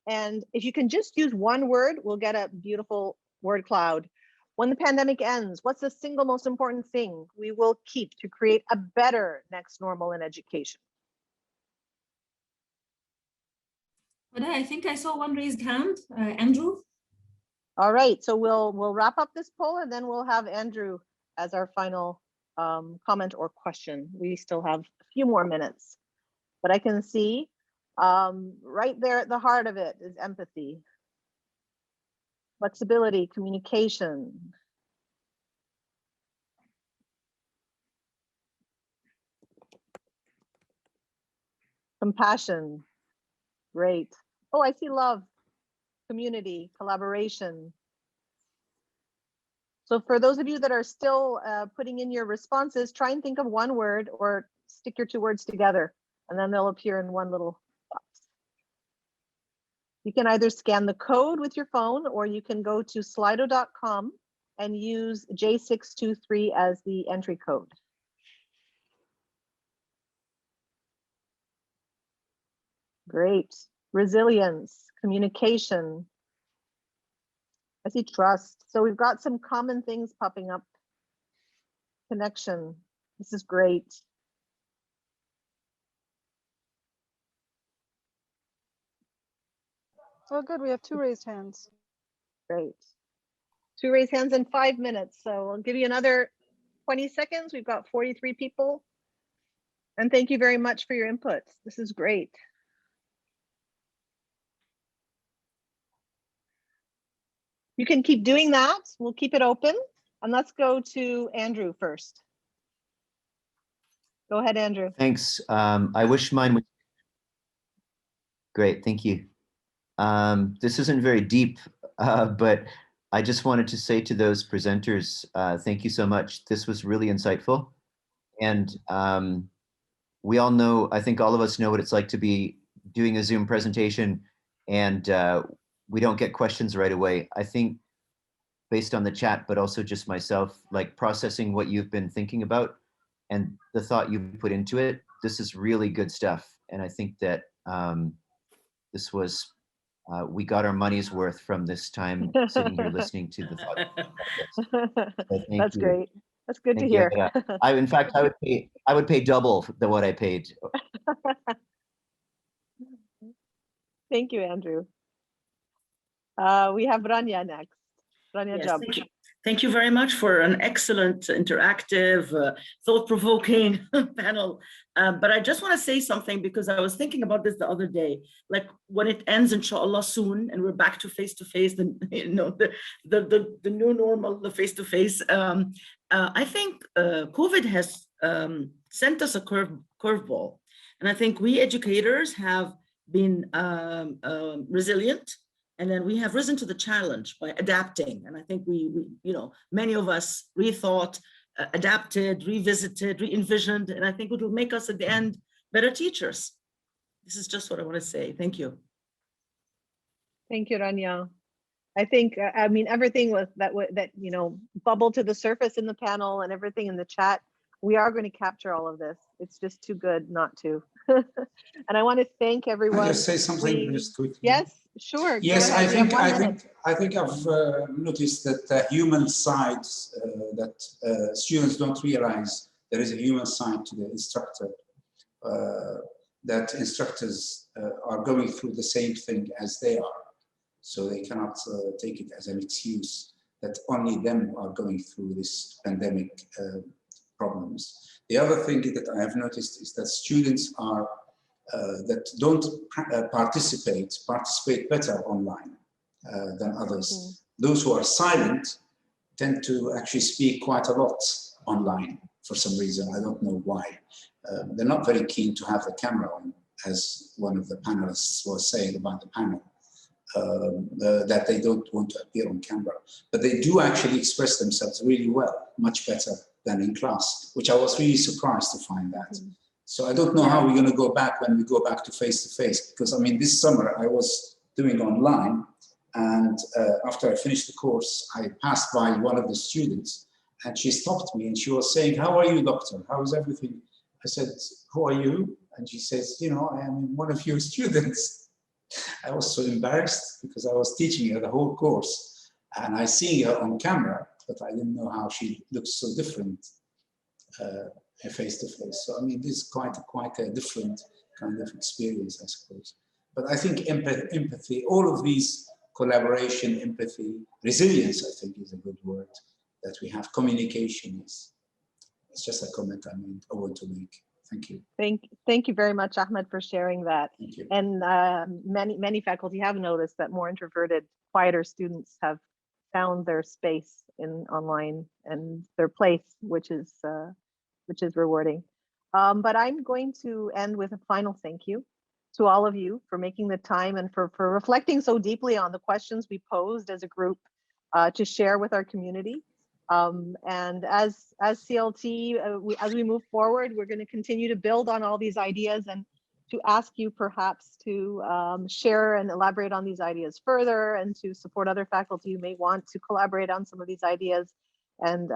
And if you can just use one word, we'll get a beautiful word cloud. When the pandemic ends, what's the single most important thing we will keep to create a better next normal in education? Hoda, I think I saw one raised hand, Andrew. All right, so we'll wrap up this poll and then we'll have Andrew as our final comment or question. We still have a few more minutes, but I can see right there at the heart of it is empathy, flexibility, communication. Compassion, great. Oh, I see love, community, collaboration. So for those of you that are still putting in your responses, try and think of one word or stick your two words together, and then they'll appear in one little box. You can either scan the code with your phone, or you can go to slido.com and use J623 as the entry code. Great. Resilience, communication. I see trust. So we've got some common things popping up. Connection. This is great. Oh, good. We have 2 raised hands. Great. 2 raised hands in 5 minutes. So I'll give you another 20 seconds. We've got 43 people. And thank you very much for your input. This is great. You can keep doing that. We'll keep it open. And let's go to Andrew first. Go ahead, Andrew. Thanks. I wish mine would. Great, thank you. This isn't very deep, but I just wanted to say to those presenters, thank you so much. This was really insightful. And we all know, I think all of us know what it's like to be doing a Zoom presentation and we don't get questions right away. I think based on the chat, but also just myself, like processing what you've been thinking about and the thought you put into it, this is really good stuff. And I think that this was, we got our money's worth from this time sitting here listening to the thought. So That's great. That's good to you. hear. In fact, I would pay double than what I paid. Thank you, Andrew. We have Rania next. Rania Yes, Jump. thank you. Thank you very much for an excellent, interactive, thought-provoking panel. But I just want to say something because I was thinking about this the other day. Like when it ends, inshallah, soon, and we're back to face-to-face, the new normal, the face-to-face. I think COVID has sent us a curveball, and I think we educators have been resilient. And then we have risen to the challenge by adapting. And I think we many of us rethought, adapted, revisited, re-envisioned, and I think it will make us at the end better teachers. This is just what I want to say. Thank you. Thank you, Rania. I think, I mean, everything was that bubbled to the surface in the panel and everything in the chat. We are going to capture all of this. It's just too good not to. And I want to thank everyone. Can I just say something just quickly? Yes, sure. Yes, I think I've noticed that the human sides that students don't realize there is a human side to the instructor. That instructors are going through the same thing as they are, so they cannot take it as an excuse that only them are going through this pandemic problems. The other thing that I have noticed is that students are that don't participate better online than others. Mm-hmm. Those who are silent tend to actually speak quite a lot online for some reason. I don't know why. They're not very keen to have the camera on, as one of the panelists was saying about the panel, that they don't want to appear on camera. But they do actually express themselves really well, much better than in class, which I was really surprised to find that. Mm-hmm. So I don't know how we're going to go back when we go back to face-to-face, because I mean, this summer I was doing online, and after I finished the course, I passed by one of the students and she stopped me and she was saying, "How are you, doctor? How is everything?" I said, "Who are you?" And she says, "You know, I am one of your students." I was so embarrassed because I was teaching her the whole course and I see her on camera, but I didn't know how she looks so different face-to-face. So I mean, this is quite a different kind of experience, I suppose. But I think empathy, all of these collaboration, empathy, resilience, I think is a good word that we have. Communication is, it's just a comment I want to make. Thank you. Thank you very much, Ahmed, for sharing that. Thank you. And many faculty have noticed that more introverted, quieter students have found their space in online and their place, which is rewarding. But I'm going to end with a final thank you to all of you for making the time and for reflecting so deeply on the questions we posed as a group to share with our community. And as CLT, as we move forward, we're going to continue to build on all these ideas and to ask you perhaps to share and elaborate on these ideas further and to support other faculty who may want to collaborate on some of these ideas. And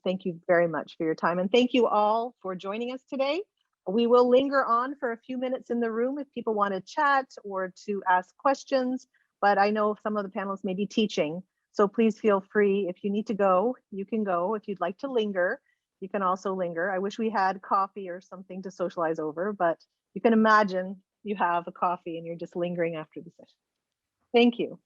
thank you very much for your time. And thank you all for joining us today. We will linger on for a few minutes in the room if people want to chat or to ask questions, but I know some of the panelists may be teaching. So please feel free. If you need to go, you can go. If you'd like to linger, you can also linger. I wish we had coffee or something to socialize over, but you can imagine you have a coffee and you're just lingering after the session. Thank you.